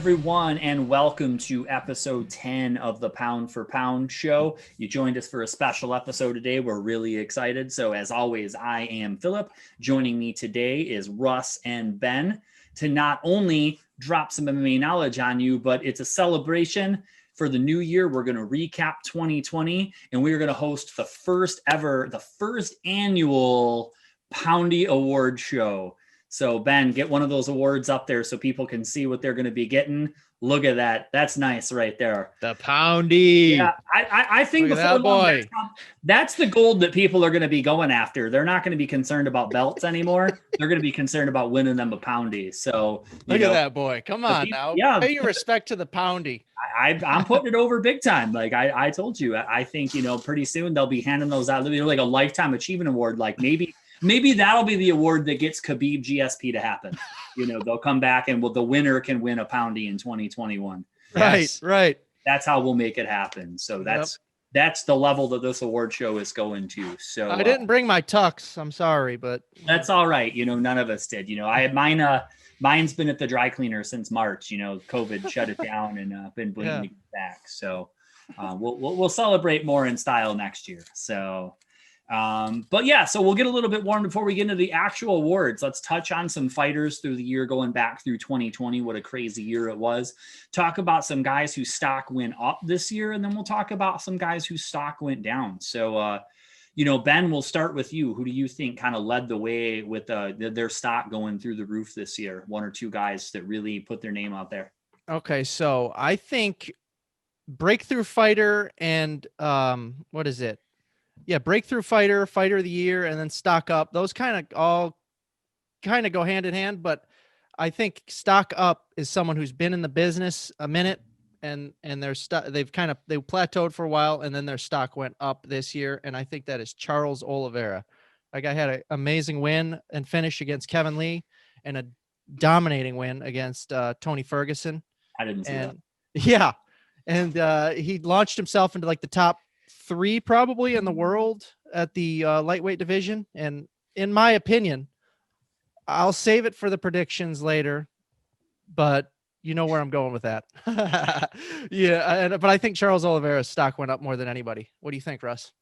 everyone, and welcome to episode 10 of the Pound for Pound show. You joined us for a special episode today. We're really excited. So, as always, I am Philip. Joining me today is Russ and Ben to not only drop some MMA knowledge on you, but it's a celebration for the new year. We're going to recap 2020, and we are going to host the first annual Poundy Award show. So Ben, get one of those awards up there so people can see what they're going to be getting. Look at that. That's nice right there. The Poundy. Yeah, I think before long, that's the gold that people are going to be going after. They're not going to be concerned about belts anymore. They're going to be concerned about winning them a Poundy. So look at that boy. Come on now. Yeah. Pay your respect to the Poundy. I'm putting it over big time. Like I told you, I think, pretty soon they'll be handing those out. They're like a lifetime achievement award. Like maybe that'll be the award that gets Khabib GSP to happen. They'll come back and the winner can win a Poundy in 2021. Right. That's how we'll make it happen. So that's the level that this award show is going to. So I didn't bring my tux. I'm sorry, but that's all right. None of us did. I had mine. Mine's been at the dry cleaner since March. COVID shut it down and been bringing it back. So we'll celebrate more in style next year. So. So we'll get a little bit warm before we get into the actual awards. Let's touch on some fighters through the year going back through 2020. What a crazy year it was. Talk about some guys whose stock went up this year, and then we'll talk about some guys whose stock went down. So, Ben, we'll start with you. Who do you think kind of led the way with their stock going through the roof this year? One or two guys that really put their name out there. Okay, so I think breakthrough fighter and what is it? Yeah, breakthrough fighter of the year, and then stock up. Those kind of go hand in hand, but I think stock up is someone who's been in the business a minute and they've plateaued for a while, and then their stock went up this year. And I think that is Charles Oliveira. That guy had an amazing win and finish against Kevin Lee, and a dominating win against Tony Ferguson. I didn't see that. Yeah, and he launched himself into like the top 3 probably in the world at the lightweight division. And in my opinion, I'll save it for the predictions later, but you know where I'm going with that. But I think Charles Oliveira's stock went up more than anybody. What do you think, Russ?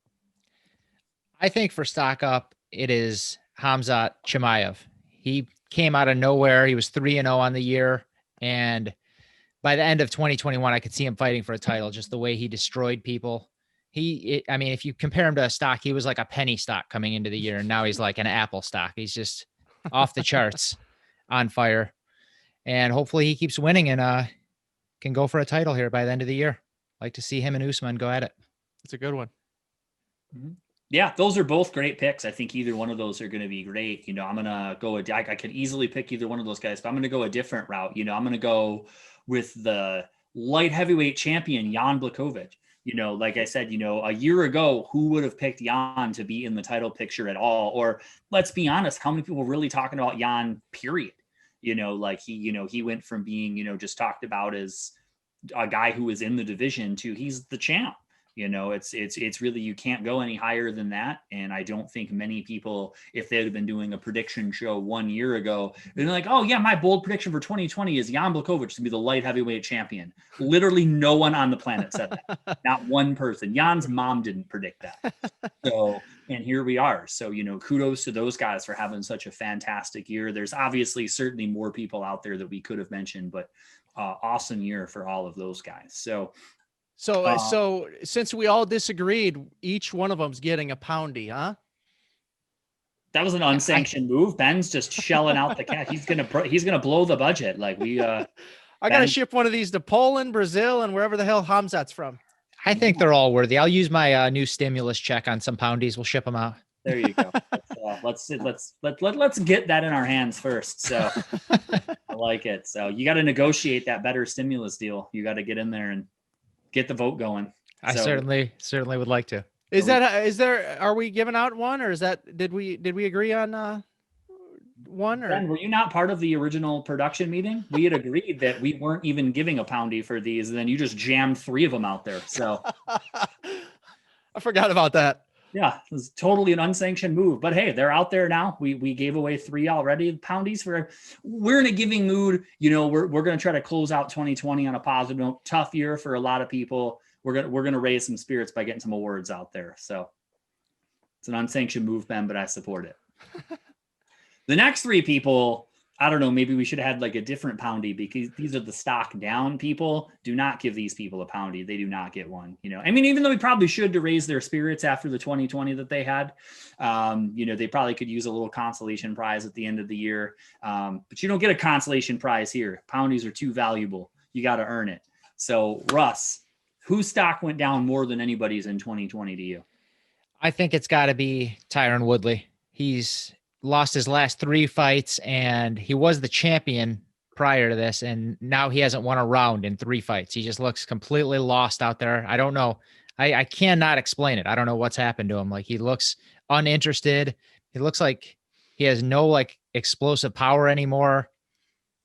I think for stock up, it is Khamzat Chimaev. He came out of nowhere. He was 3-0 on the year. And by the end of 2021, I could see him fighting for a title, just the way he destroyed people. If you compare him to a stock, he was like a penny stock coming into the year, and now he's like an Apple stock. He's just off the charts, on fire, and hopefully he keeps winning and can go for a title here by the end of the year. Like to see him and Usman go at it. It's a good one. Mm-hmm. Yeah, those are both great picks. I think either one of those are going to be great. I'm going to go. I could easily pick either one of those guys, but I'm going to go a different route. I'm going to go with the light heavyweight champion, Jan Blachowicz. Like I said, a year ago, who would have picked Jan to be in the title picture at all? Or let's be honest, how many people were really talking about Jan, period? He went from being, just talked about as a guy who was in the division to he's the champ. It's really, you can't go any higher than that. And I don't think many people, if they had been doing a prediction show 1 year ago, they're like, oh yeah, my bold prediction for 2020 is Jan Blachowicz to be the light heavyweight champion. Literally no one on the planet said that. Not one person. Jan's mom didn't predict that. So, and here we are. So, kudos to those guys for having such a fantastic year. There's obviously certainly more people out there that we could have mentioned, but awesome year for all of those guys. So since we all disagreed, each one of them's getting a Poundy, huh? That was an unsanctioned move. Ben's just shelling out the cash. He's gonna blow the budget. Like I gotta ship one of these to Poland, Brazil, and wherever the hell Khamzat's from. I think they're all worthy. I'll use my new stimulus check on some Poundies. We'll ship them out. There you go. Let's get that in our hands first. So I like it. So you got to negotiate that better stimulus deal. You got to get in there and get the vote going. I certainly would like to. Are we giving out one, or is that, did we agree on one? Or Ben, were you not part of the original production meeting? We had agreed that we weren't even giving a Poundy for these, and then you just jammed 3 of them out there. So I forgot about that. Yeah, it was totally an unsanctioned move. But hey, they're out there now. We gave away 3 already. Poundies we're in a giving mood. We're gonna try to close out 2020 on a positive note. Tough year for a lot of people. We're gonna raise some spirits by getting some awards out there. So it's an unsanctioned move, Ben, but I support it. The next 3 people, I don't know, maybe we should have had like a different Poundy, because these are the stock down people. Do not give these people a Poundy. They do not get one. I mean, even though we probably should to raise their spirits after the 2020 that they had, they probably could use a little consolation prize at the end of the year. But you don't get a consolation prize here. Poundies are too valuable. You got to earn it. So Russ, whose stock went down more than anybody's in 2020 to you? I think it's got to be Tyron Woodley. He's lost his last 3 fights, and he was the champion prior to this, and now he hasn't won a round in 3 fights. He just looks completely lost out there. I don't know. I cannot explain it. I don't know what's happened to him. Like, he looks uninterested. He looks like he has no like explosive power anymore.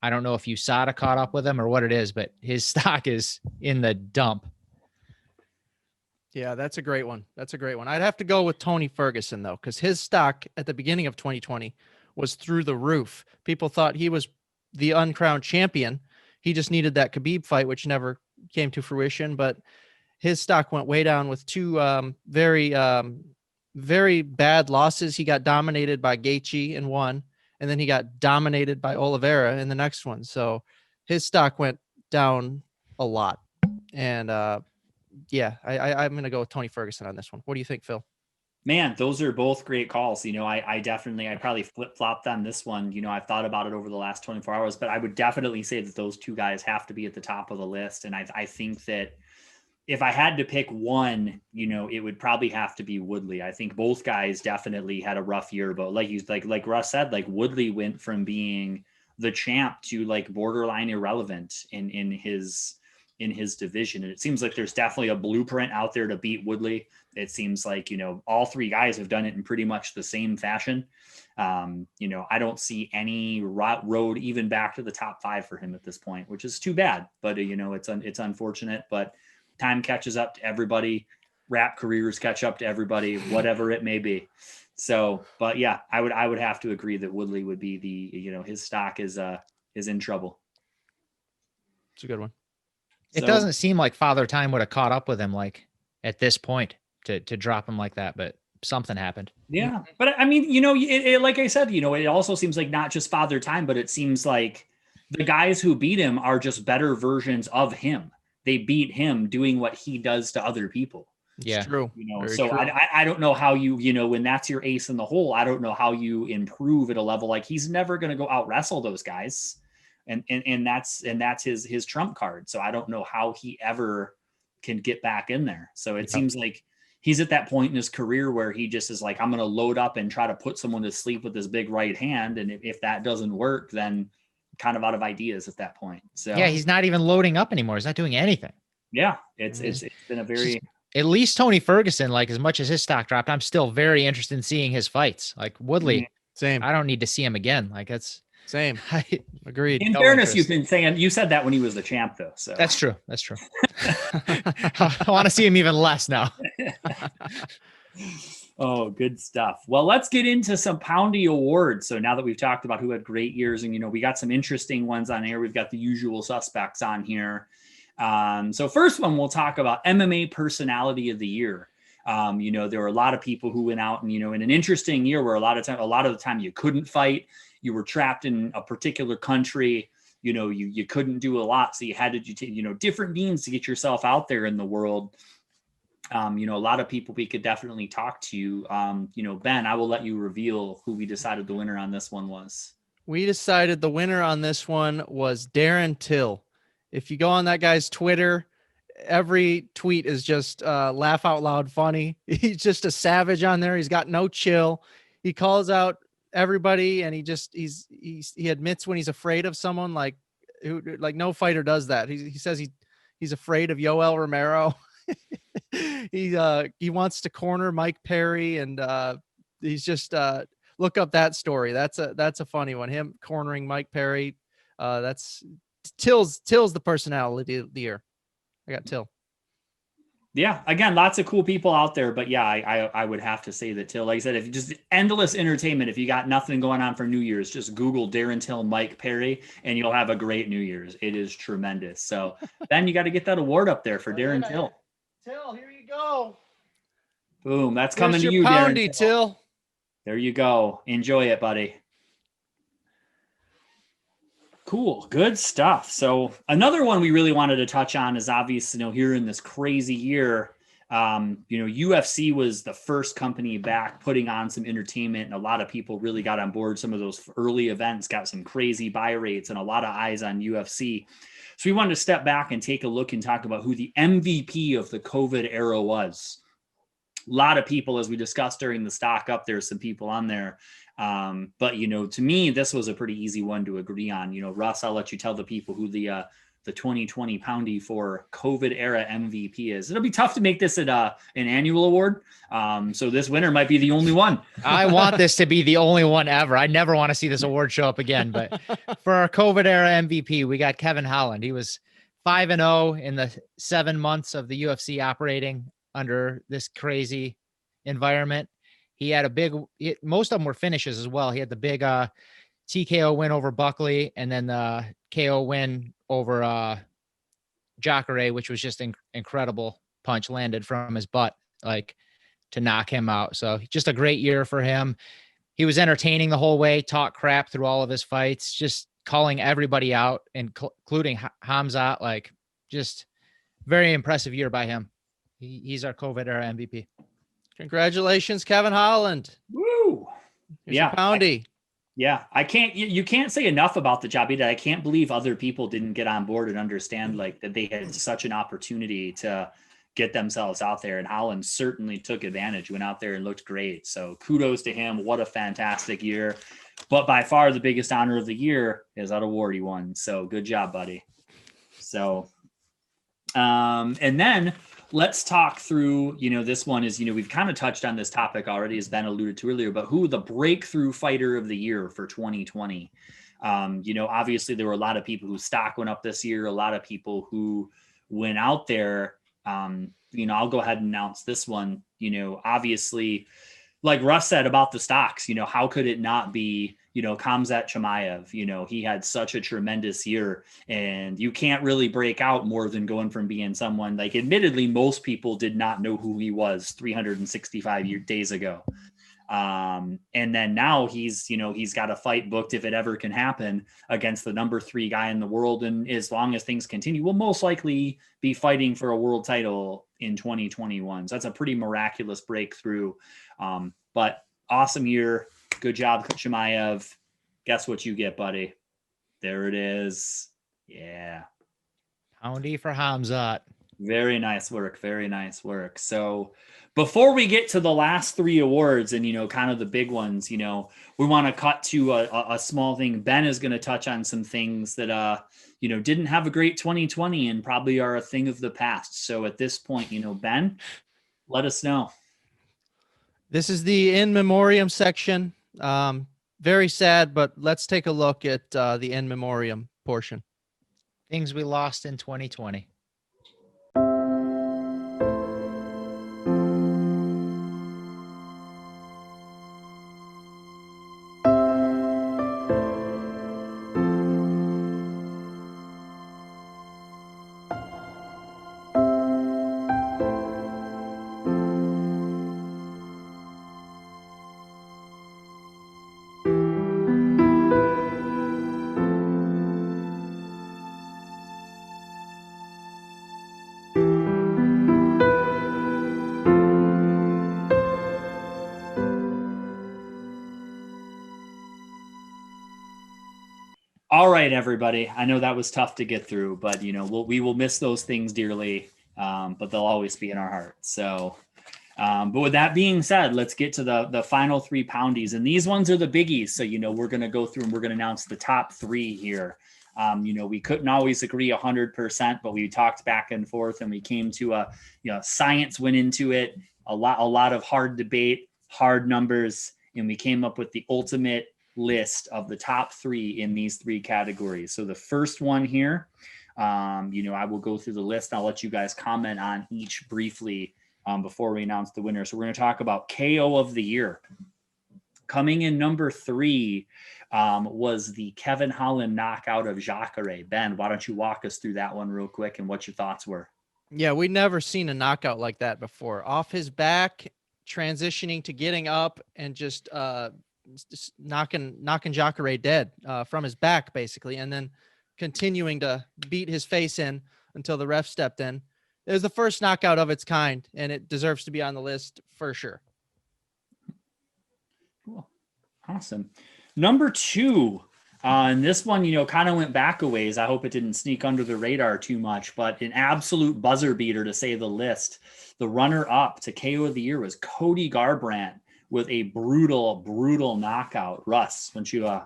I don't know if USADA caught up with him or what it is, but his stock is in the dump. Yeah, that's a great one. I'd have to go with Tony Ferguson, though, because his stock at the beginning of 2020 was through the roof. People thought he was the uncrowned champion. He just needed that Khabib fight, which never came to fruition. But his stock went way down with 2 very bad losses. He got dominated by Gaethje in one, and then he got dominated by Oliveira in the next one. So his stock went down a lot. And yeah, I'm going to go with Tony Ferguson on this one. What do you think, Phil? Man, those are both great calls. I probably flip-flopped on this one. I've thought about it over the last 24 hours, but I would definitely say that those 2 guys have to be at the top of the list. And I think that if I had to pick one, it would probably have to be Woodley. I think both guys definitely had a rough year, but like Russ said, like Woodley went from being the champ to like borderline irrelevant in his division. And it seems like there's definitely a blueprint out there to beat Woodley. It seems like, all 3 guys have done it in pretty much the same fashion. I don't see any road even back to the top 5 for him at this point, which is too bad, but it's unfortunate, but time catches up to everybody. Rap careers catch up to everybody, whatever it may be. So, but yeah, I would have to agree that Woodley would be his stock is in trouble. It's a good one. It doesn't seem like Father Time would have caught up with him like at this point to drop him like that, but something happened. Yeah. But I mean, like I said, it also seems like not just Father Time, but it seems like the guys who beat him are just better versions of him. They beat him doing what he does to other people. Yeah. It's true. So true. I don't know how you, when that's your ace in the hole, I don't know how you improve at a level. Like, he's never going to go out wrestle those guys. And that's his trump card. So I don't know how he ever can get back in there. So it seems like he's at that point in his career where he just is like, I'm going to load up and try to put someone to sleep with his big right hand. And if that doesn't work, then kind of out of ideas at that point. So yeah, he's not even loading up anymore. He's not doing anything. Yeah. It's been a very, at least Tony Ferguson, like, as much as his stock dropped, I'm still very interested in seeing his fights. Like Woodley, same. I don't need to see him again. Like, that's same. Agreed. In fairness, you've been saying, you said that when he was the champ though. So that's true. I want to see him even less now. Oh, good stuff. Well, let's get into some Poundy awards. So now that we've talked about who had great years, and we got some interesting ones on here. We've got the usual suspects on here. So first one, we'll talk about MMA Personality of the Year. There were a lot of people who went out and, in an interesting year where a lot of the time you couldn't fight. You were trapped in a particular country. You couldn't do a lot. So you had to do, different means to get yourself out there in the world. A lot of people we could definitely talk to. Ben, I will let you reveal who we decided the winner on this one was. We decided the winner on this one was Darren Till. If you go on that guy's Twitter, every tweet is just laugh out loud funny. He's just a savage on there. He's got no chill. He calls out everybody, and he admits when he's afraid of someone, like no fighter does that. He says he's afraid of Yoel Romero. He wants to corner Mike Perry, and he's just look up that story. That's a funny one. Him cornering Mike Perry. That's Till's the personality of the year. I got Till. Yeah, again, lots of cool people out there, but yeah, I would have to say that Till, like I said, if you just endless entertainment, if you got nothing going on for New Year's, just Google Darren Till, Mike Perry, and you'll have a great New Year's. It is tremendous. So then you got to get that award up there for Darren Till. Till, here you go. Boom, that's Here's coming to your you, Darren Poundy, Till. Till. There you go. Enjoy it, buddy. Cool. Good stuff. So another one we really wanted to touch on is obviously, here in this crazy year, UFC was the first company back putting on some entertainment, and a lot of people really got on board. Some of those early events got some crazy buy rates and a lot of eyes on UFC. So we wanted to step back and take a look and talk about who the MVP of the COVID era was. A lot of people, as we discussed during the stock up, there's some people on there. But, to me, this was a pretty easy one to agree on. Russ, I'll let you tell the people who the 2020 Poundy for COVID era MVP is. It'll be tough to make this an annual award. So this winner might be the only one. I want this to be the only one ever. I never want to see this award show up again. But for our COVID era MVP, we got Kevin Holland. He was 5-0 in the 7 months of the UFC operating under this crazy environment. He had most of them were finishes as well. He had the big TKO win over Buckley, and then the KO win over Jacare, which was just incredible punch landed from his butt, like to knock him out. So just a great year for him. He was entertaining the whole way, talked crap through all of his fights, just calling everybody out, including Hamzat. Like, just very impressive year by him. He's our COVID era MVP. Congratulations, Kevin Holland. Woo! Here's Yeah, your Poundy. You can't say enough about the job. I can't believe other people didn't get on board and understand like that they had such an opportunity to get themselves out there. And Holland certainly took advantage, went out there and looked great. So kudos to him. What a fantastic year. But by far the biggest honor of the year is that award he won. So good job, buddy. So, and then let's talk through, this one is, we've kind of touched on this topic already, as Ben alluded to earlier, but who the breakthrough fighter of the year for 2020. Obviously there were a lot of people whose stock went up this year, a lot of people who went out there. I'll go ahead and announce this one. Obviously, like Russ said about the stocks, how could it not be, Khamzat Chimaev? He had such a tremendous year, and you can't really break out more than going from being someone like, admittedly, most people did not know who he was 365 days ago. And then now he's got a fight booked, if it ever can happen, against the number 3 guy in the world. And as long as things continue, will most likely be fighting for a world title in 2021. So that's a pretty miraculous breakthrough. But awesome year. Good job, Chimaev. Guess what you get, buddy? There it is. Yeah. Poundy for Hamzat. Very nice work. Very nice work. So before we get to the last 3 awards and, kind of the big ones, we want to cut to a small thing. Ben is going to touch on some things that, didn't have a great 2020 and probably are a thing of the past. So at this point, Ben, let us know. This is the In Memoriam section. Very sad, but let's take a look at the In Memoriam portion. Things we lost in 2020. All right, everybody. I know that was tough to get through, but we will miss those things dearly, but they'll always be in our hearts. So, but with that being said, let's get to the final 3 poundies, and these ones are the biggies. So we're going to go through and we're going to announce the top 3 here. We couldn't always agree 100%, but we talked back and forth, and we came to science went into it, a lot of hard debate, hard numbers, and we came up with the ultimate list of the top 3 in these 3 categories. So the first one here I will go through the list. I'll let you guys comment on each briefly before we announce the winner. So we're going to talk about KO of the year. Coming in number 3 was the Kevin Holland knockout of Jacare. Ben, why don't you walk us through that one real quick and what your thoughts were? Yeah, we'd never seen a knockout like that before. Off his back, transitioning to getting up and just knocking Jacare dead from his back, basically, and then continuing to beat his face in until the ref stepped in. It was the first knockout of its kind, and it deserves to be on the list for sure. Cool. Awesome. Number 2, and this one, kind of went back a ways. I hope it didn't sneak under the radar too much, but an absolute buzzer beater to say the least. The runner up to KO of the year was Cody Garbrandt with a brutal knockout. Russ, why don't you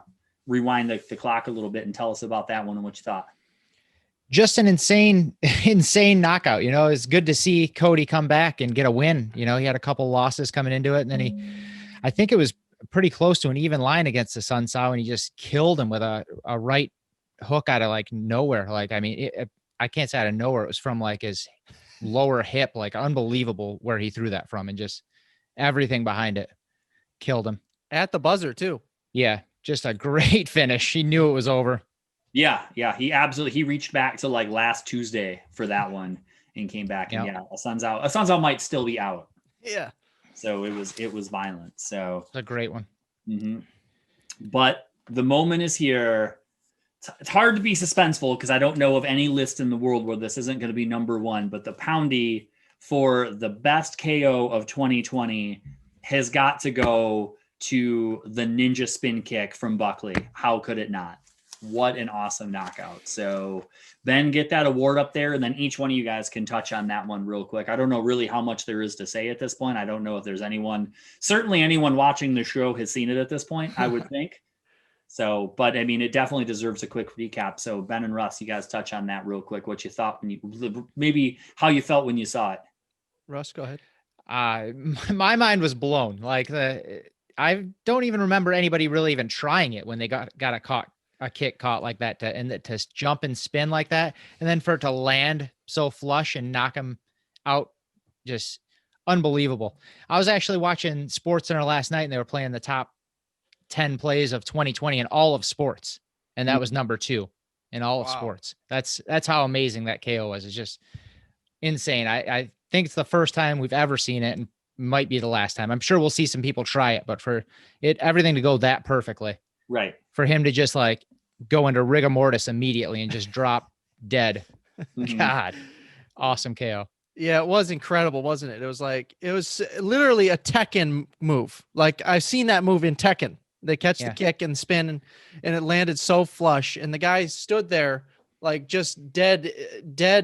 rewind the clock a little bit and tell us about that one and what you thought? Just an insane knockout. It's good to see Cody come back and get a win. He had a couple losses coming into it, and then I think it was pretty close to an even line against the Sun Tzu, and he just killed him with a right hook out of like nowhere. I can't say out of nowhere. It was from like his lower hip, like unbelievable where he threw that from, and just everything behind it killed him. At the buzzer too. Yeah, just a great finish. He knew it was over. Yeah. He reached back to like last Tuesday for that one and came back. And a Sun's out might still be out. Yeah. So it was violent. So it's a great one. Mm-hmm. But the moment is here. It's hard to be suspenseful because I don't know of any list in the world where this isn't going to be number 1, but the Poundy for the best KO of 2020 has got to go to the ninja spin kick from Buckley. How could it not? What an awesome knockout. So Ben, get that award up there, and then each one of you guys can touch on that one real quick. I don't know really how much there is to say at this point. I don't know if there's certainly anyone watching the show has seen it at this point, I would think. So, but I mean, it definitely deserves a quick recap. So Ben and Russ, you guys touch on that real quick. What you thought maybe how you felt when you saw it. Russ, go ahead. My mind was blown. I don't even remember anybody really even trying it when they got a kick caught like that to jump and spin like that. And then for it to land so flush and knock him out, just unbelievable. I was actually watching SportsCenter last night and they were playing the top 10 plays of 2020 in all of sports. And that was number 2 in all of sports. That's how amazing that KO was. It's just insane. I think it's the first time we've ever seen it and might be the last time. I'm sure we'll see some people try it, but for everything to go that perfectly. Right. For him to just like go into rigor mortis immediately and just drop dead. God, awesome KO. Yeah, it was incredible, wasn't it? It was literally a Tekken move. Like I've seen that move in Tekken. They catch the kick and spin and it landed so flush. And the guy stood there like just dead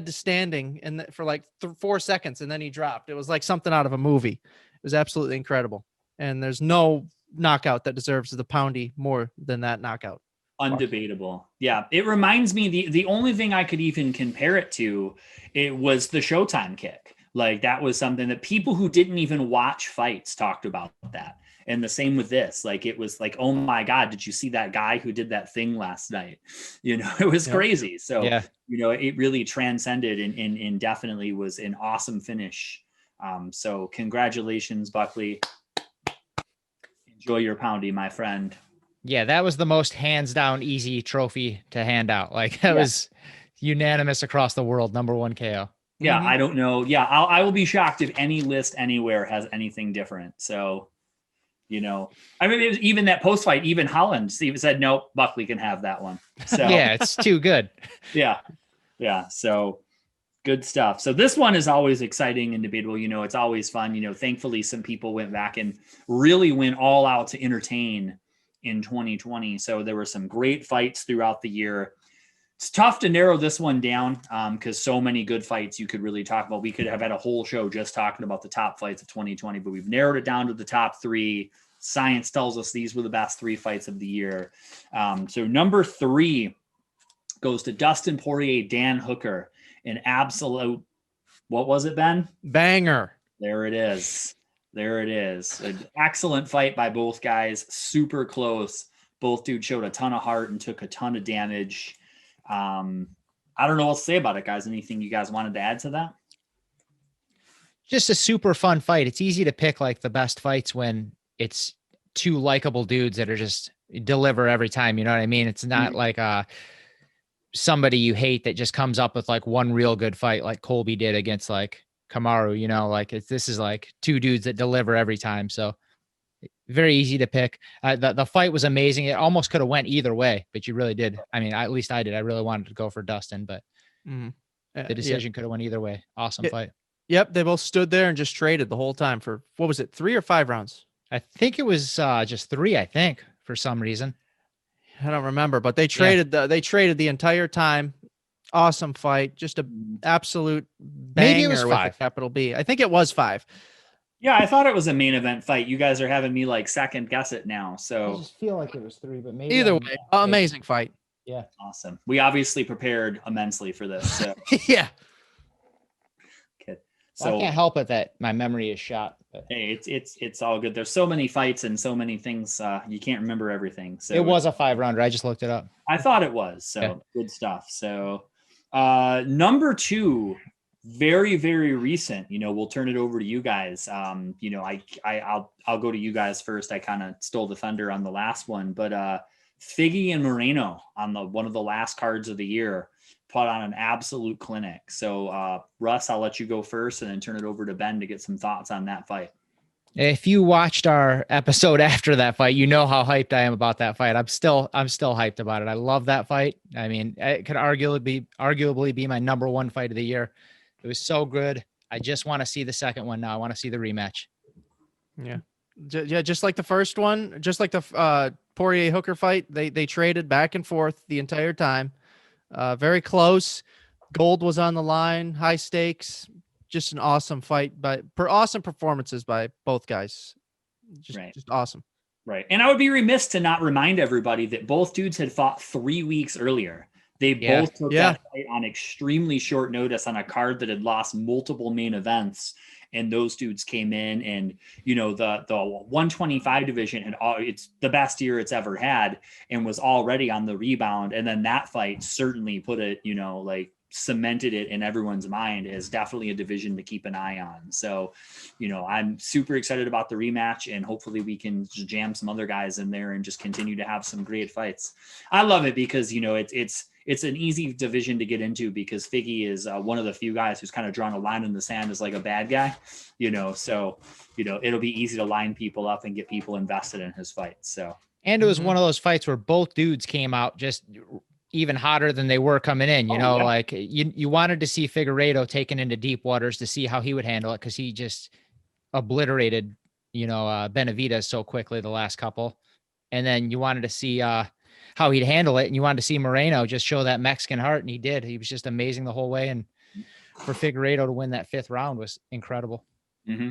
standing and for like 4 seconds. And then he dropped. It was like something out of a movie. It was absolutely incredible. And there's no knockout that deserves the Poundy more than that knockout. Undebatable. Yeah. It reminds me, the only thing I could even compare it to, it was the Showtime kick. Like that was something that people who didn't even watch fights talked about that. And the same with this, like, it was like, oh my God, did you see that guy who did that thing last night? It was crazy. So, it really transcended and definitely was an awesome finish. So congratulations, Buckley. Enjoy your Poundy, my friend. Yeah, that was the most hands down easy trophy to hand out. Like that was unanimous across the world. Number 1 KO. Yeah, I don't know. Yeah, I will be shocked if any list anywhere has anything different. So, I mean, it was even that post fight, even Holland said, nope, Buckley can have that one. So yeah, it's too good. Yeah. So good stuff. So this one is always exciting and debatable. It's always fun. Thankfully, some people went back and really went all out to entertain in 2020. So there were some great fights throughout the year. It's tough to narrow this one down because so many good fights you could really talk about. We could have had a whole show just talking about the top fights of 2020, but we've narrowed it down to the top 3. Science tells us these were the best 3 fights of the year. So number 3 goes to Dustin Poirier, Dan Hooker, an absolute, what was it, Ben? Banger. There it is. An excellent fight by both guys. Super close. Both dudes showed a ton of heart and took a ton of damage. I don't know what to say about it, guys. Anything you guys wanted to add to that? Just a super fun fight. It's easy to pick like the best fights when it's two likable dudes that are just deliver every time. You know what I mean? It's not like somebody you hate that just comes up with like one real good fight like Colby did against like Kamaru, you know, like this is like two dudes that deliver every time. So very easy to pick. The fight was amazing. It almost could have went either way, but you really did. I mean, at least I did. I really wanted to go for Dustin, but the decision could have went either way. Awesome fight. Yep. They both stood there and just traded the whole time for, what was it, 3 or 5 rounds? I think it was just 3, I think, for some reason. I don't remember, but they traded the entire time. Awesome fight. Just an absolute banger. Maybe it was 5. With a capital B. I think it was 5. Yeah, I thought it was a main event fight. You guys are having me like second guess it now. I So just feel like it was 3, but maybe Either way, amazing fight. Yeah. awesome. We obviously prepared immensely for this. So, Yeah. okay. Well, I So can't help it that my memory is shot. But hey, it's all good. There's so many fights and so many things. You can't remember everything. So it was a 5-rounder. I just looked it up. I thought it was. So Yeah. good stuff. So number 2, very, very recent. We'll turn it over to you guys. I'll go to you guys first. I kind of stole the thunder on the last one, but Figgy and Moreno on one of the last cards of the year put on an absolute clinic. So Russ, I'll let you go first and then turn it over to Ben to get some thoughts on that fight. If you watched our episode after that fight, you know how hyped I am about that fight. I'm still hyped about it. I love that fight. I mean, it could arguably be my number 1 fight of the year. It was so good. I just want to see the second one now. I want to see the rematch. Yeah. Just like the first one, just like the Poirier Hooker fight, they traded back and forth the entire time. Very close. Gold was on the line, high stakes. Just an awesome fight, awesome performances by both guys. Just awesome. Right. And I would be remiss to not remind everybody that both dudes had fought 3 weeks earlier. They both took that fight on extremely short notice on a card that had lost multiple main events. And those dudes came in and, the 125 division it's the best year it's ever had and was already on the rebound. And then that fight certainly put it, cemented it in everyone's mind as definitely a division to keep an eye on. So, I'm super excited about the rematch and hopefully we can just jam some other guys in there and just continue to have some great fights. I love it because, it's an easy division to get into because Figgy is one of the few guys who's kind of drawn a line in the sand as like a bad guy, so, it'll be easy to line people up and get people invested in his fight. So, and it was one of those fights where both dudes came out just even hotter than they were coming in, like you wanted to see Figueiredo taken into deep waters to see how he would handle it. Cause he just obliterated, Benavidez so quickly the last couple. And then you wanted to see, how he'd handle it. And you wanted to see Moreno just show that Mexican heart. And he did. He was just amazing the whole way. And for Figueiredo to win that 5th round was incredible. Mm-hmm.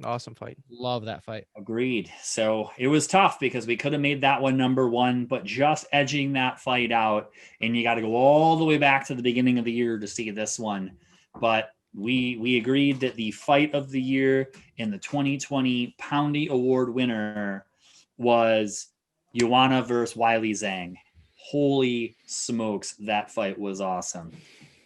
Awesome fight. Love that fight. Agreed. So it was tough because we could have made that one number 1, but just edging that fight out. And you got to go all the way back to the beginning of the year to see this one. But we agreed that the fight of the year in the 2020 Poundy Award winner was Joanna versus Wiley Zhang. Holy smokes, that fight was awesome.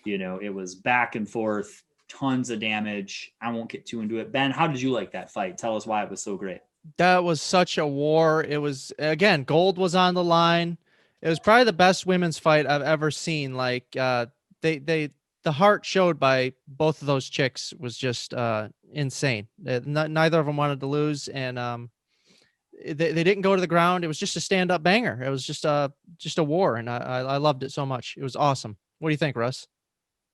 It was back and forth, tons of damage. I won't get too into it. Ben, how did you like that fight? Tell us why it was so great. That was such a war. It was, again, gold was on the line. It was probably the best women's fight I've ever seen. Like the heart showed by both of those chicks was just insane. Neither of them wanted to lose, and they didn't go to the ground. It was just a stand-up banger. It was just a war, and I loved it so much. It was awesome. What do you think, Russ?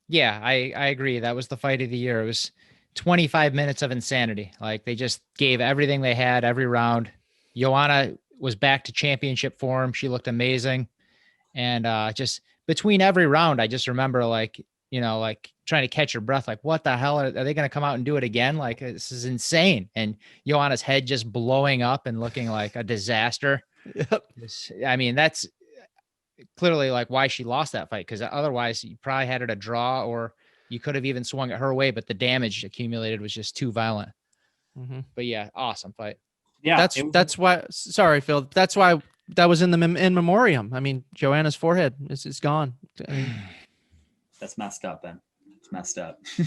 Yeah, I agree. That was the fight of the year. It was 25 minutes of insanity. Like they just gave everything they had every round. Joanna was back to championship form. She looked amazing. And just between every round, I just remember like trying to catch your breath. Like, what the hell? Are they going to come out and do it again? Like, this is insane. And Joanna's head just blowing up and looking like a disaster. Yep. I mean, that's clearly like why she lost that fight. Cause otherwise you probably had it a draw or you could have even swung it her way, but the damage accumulated was just too violent. Mm-hmm. But yeah, awesome fight. Yeah. That's why, sorry, Phil. That's why that was in the In Memoriam. I mean, Joanna's forehead is gone. I mean, That's messed up, Ben. It's messed up. I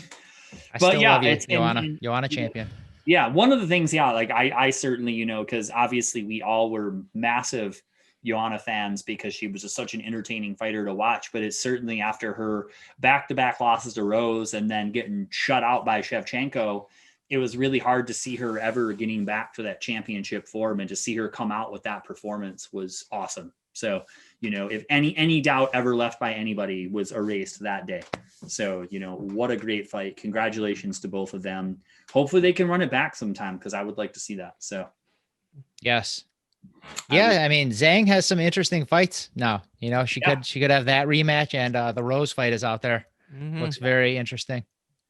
But still yeah, love you, it's and Joanna champion. yeah, one of the things, yeah, like I certainly, because obviously we all were massive Joanna fans because she was such an entertaining fighter to watch. But it's certainly after her back-to-back losses to Rose and then getting shut out by Shevchenko, it was really hard to see her ever getting back to that championship form, and to see her come out with that performance was awesome. So, if any doubt ever left by anybody was erased that day. So, what a great fight. Congratulations to both of them. Hopefully they can run it back sometime, because I would like to see that. So, Yes. Yeah, I mean, Zhang has some interesting fights now. She could have that rematch, and the Rose fight is out there. Mhm. Looks very interesting.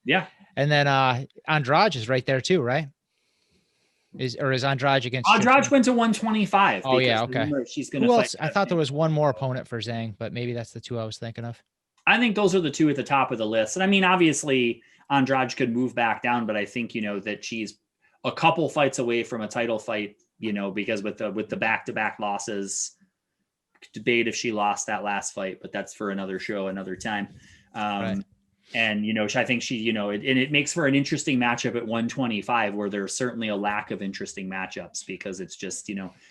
yeah. And then Andrade is right there too, right? Is Andrade against Andrade Shevchenko? went to 125. Oh, yeah, because okay. remember, she's going to Who fight. else? I thought there was one more opponent for Zhang, but maybe that's the two I was thinking of. I think those are the two at the top of the list. And I mean, obviously Andrade could move back down, but I think, that she's a couple fights away from a title fight, because with the back-to-back losses, debate if she lost that last fight, but that's for another show, another time. Right. And, I think she, it makes for an interesting matchup at 125, where there's certainly a lack of interesting matchups, because it's just,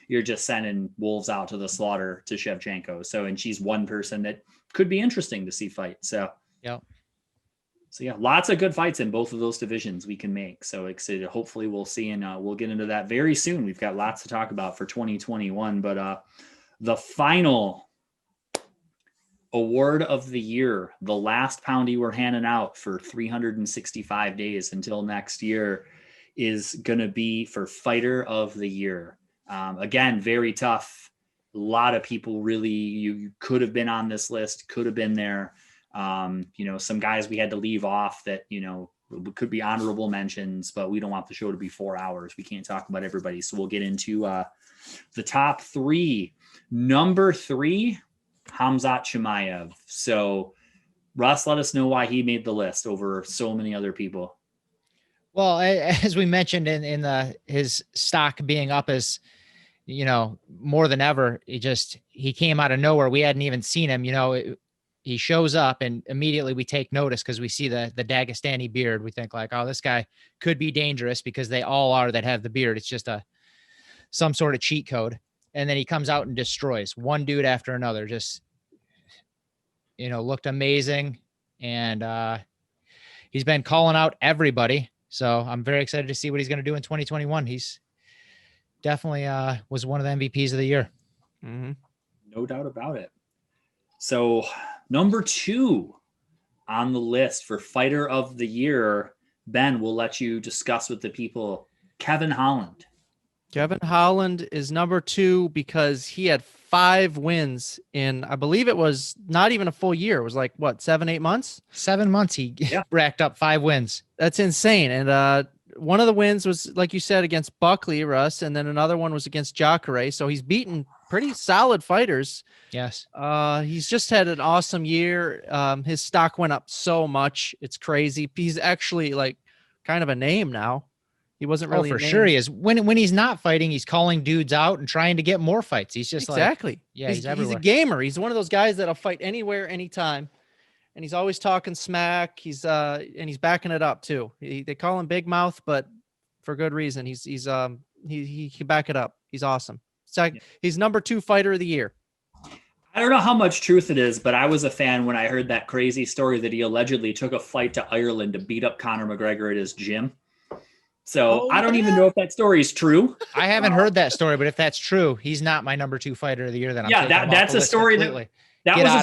you're just sending wolves out to the slaughter to Shevchenko. So, and she's one person that could be interesting to see fight. So, yeah. So yeah, lots of good fights in both of those divisions we can make. So excited. Hopefully we'll see, and we'll get into that very soon. We've got lots to talk about for 2021, but the final award of the year, the last Poundy we're handing out for 365 days until next year, is going to be for Fighter of the Year. Again, very tough. A lot of people really, you could have been on this list, could have been there. Some guys we had to leave off that, could be honorable mentions, but we don't want the show to be 4 hours. We can't talk about everybody. So we'll get into the top three. Number 3, Khamzat Chimaev. So Russ, let us know why he made the list over so many other people. Well, as we mentioned in his stock being up as, more than ever, he came out of nowhere. We hadn't even seen him, he shows up and immediately we take notice because we see the Dagestani beard. We think like, oh, this guy could be dangerous, because they all are that have the beard. It's just some sort of cheat code. And then he comes out and destroys one dude after another. Just, looked amazing. And he's been calling out everybody. So I'm very excited to see what he's going to do in 2021. He's definitely was one of the MVPs of the year. Mm-hmm. No doubt about it. So number 2 on the list for Fighter of the Year, Ben, we'll let you discuss with the people. Kevin Holland. Kevin Holland is number 2 because he had 5 wins in, I believe it was not even a full year. It was like, what, 7-8 months? 7 months. He racked up 5 wins. That's insane. And one of the wins was, like you said, against Buckley, Russ, and then another one was against Jacare. So he's beaten pretty solid fighters. Yes. He's just had an awesome year. His stock went up so much. It's crazy. He's actually like kind of a name now. He wasn't really for sure he is. When he's not fighting, he's calling dudes out and trying to get more fights. He's just exactly. He's a gamer. He's one of those guys that'll fight anywhere, anytime. And he's always talking smack. He's backing it up too. They call him Big Mouth, but for good reason. He can back it up. He's awesome. He's number 2 Fighter of the Year. I don't know how much truth it is, but I was a fan when I heard that crazy story that he allegedly took a flight to Ireland to beat up Conor McGregor at his gym. So I don't even know if that story is true. I haven't heard that story, but if that's true, he's not my number 2 Fighter of the year. Then that's a story that was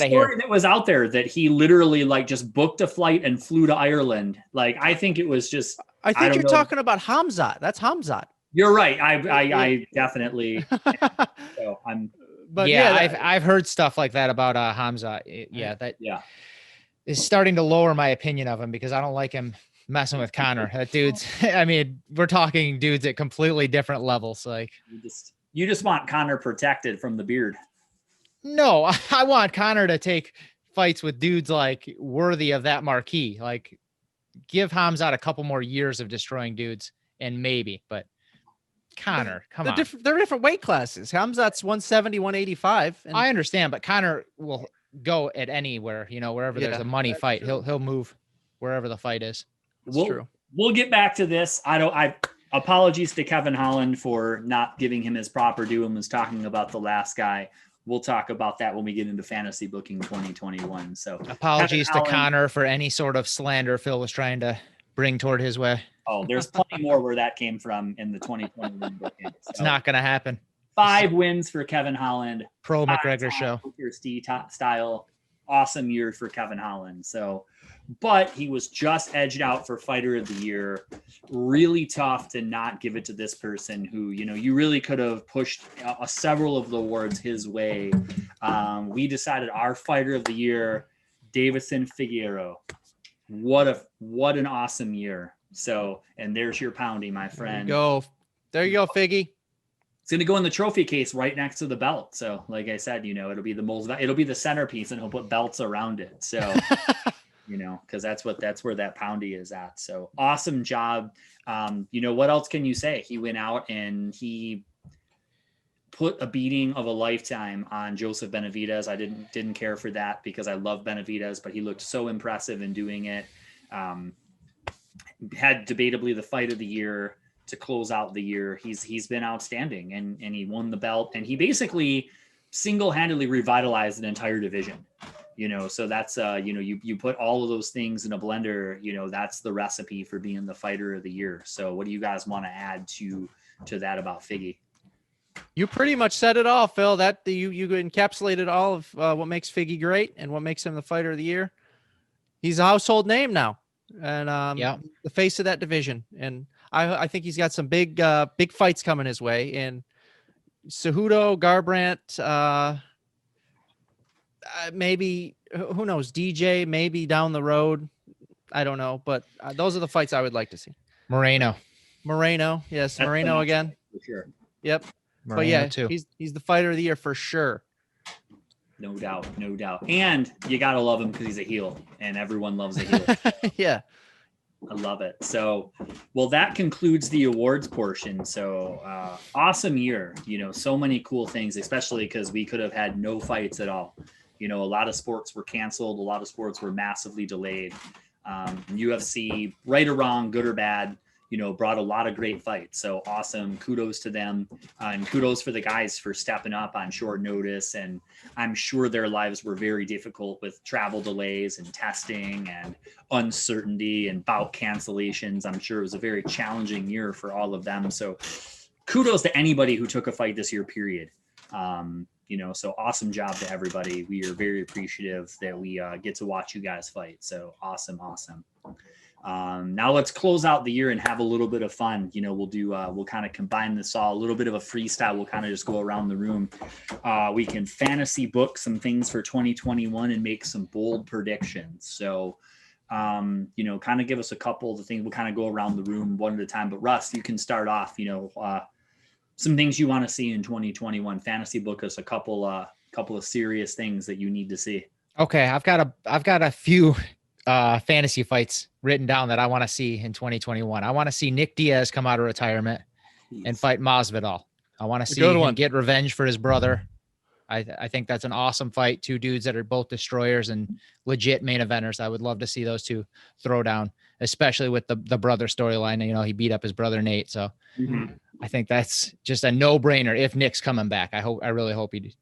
a story that was out there, that he literally like just booked a flight and flew to Ireland. Like, I think it was just. I think you're talking about Khamzat. That's Khamzat. You're right. I definitely. So But I've heard stuff like that about Khamzat. Is starting to lower my opinion of him, because I don't like him messing with Conor. That dude's. I mean, we're talking dudes at completely different levels. Like, you just want Conor protected from the beard. No, I want Conor to take fights with dudes like worthy of that marquee. Like, give Khamzat a couple more years of destroying dudes, and maybe. But Conor, come on. They're different weight classes. Khamzat's 170, 185. I understand, but Conor will go at anywhere, wherever there's a money fight, he'll move wherever the fight is. We'll get back to this. Apologies to Kevin Holland for not giving him his proper due and was talking about the last guy. We'll talk about that when we get into fantasy booking 2021. So apologies to Connor for any sort of slander Phil was trying to bring toward his way. Oh, there's plenty more where that came from in the 2021 booking. So, it's not going to happen. 5 wins for Kevin Holland. Pro McGregor show. Style. Awesome year for Kevin Holland. So, but he was just edged out for fighter of the year. Really tough to not give it to this person who, you really could have pushed several of the awards his way. We decided our fighter of the year, Davison Figueroa. What an awesome year. So, and there's your Poundy, my friend. There you go, Figgy. It's going to go in the trophy case right next to the belt. So like I said, it'll be the centerpiece and he'll put belts around it. So, cause that's where that Poundy is at. So awesome job. What else can you say? He went out and he put a beating of a lifetime on Joseph Benavidez. I didn't care for that because I love Benavidez, but he looked so impressive in doing it. Had debatably the fight of the year to close out the year. He's been outstanding and he won the belt and he basically single-handedly revitalized an entire division, so that's you put all of those things in a blender, that's the recipe for being the fighter of the year. So what do you guys want to add to that about Figgy? You pretty much said it all, Phil. That you encapsulated all of what makes Figgy great and what makes him the fighter of the year. He's a household name now and the face of that division. And I think he's got some big fights coming his way. And Cejudo, Garbrandt, maybe, who knows, DJ, maybe down the road. I don't know. But those are the fights I would like to see. Moreno. Yes, that's Moreno again. For sure. Yep. Moreno but yeah, too. He's the fighter of the year for sure. No doubt. And you got to love him because he's a heel and everyone loves a heel. Yeah. I love it. So, well, that concludes the awards portion. So awesome year, so many cool things, especially because we could have had no fights at all. A lot of sports were canceled. A lot of sports were massively delayed. UFC, right or wrong, good or bad, brought a lot of great fights. So awesome. Kudos to them. And kudos for the guys for stepping up on short notice. And I'm sure their lives were very difficult with travel delays and testing and uncertainty and bout cancellations. I'm sure it was a very challenging year for all of them. So kudos to anybody who took a fight this year, period. So awesome job to everybody. We are very appreciative that we get to watch you guys fight. So awesome. Now let's close out the year and have a little bit of fun. We'll kind of combine this all, a little bit of a freestyle. We'll kind of just go around the room. We can fantasy book some things for 2021 and make some bold predictions. So, kind of give us a couple of the things. We'll kind of go around the room one at a time, but Russ, you can start off, some things you want to see in 2021. Fantasy book us a couple of serious things that you need to see. Okay. I've got a few fantasy fights written down that I want to see in 2021. I want to see Nick Diaz come out of retirement and fight Masvidal. I want to see him get revenge for his brother. I think that's an awesome fight. 2 dudes that are both destroyers and legit main eventers. I would love to see those two throw down, especially with the brother storyline. He beat up his brother Nate. So I think that's just a no-brainer if Nick's coming back. I really hope he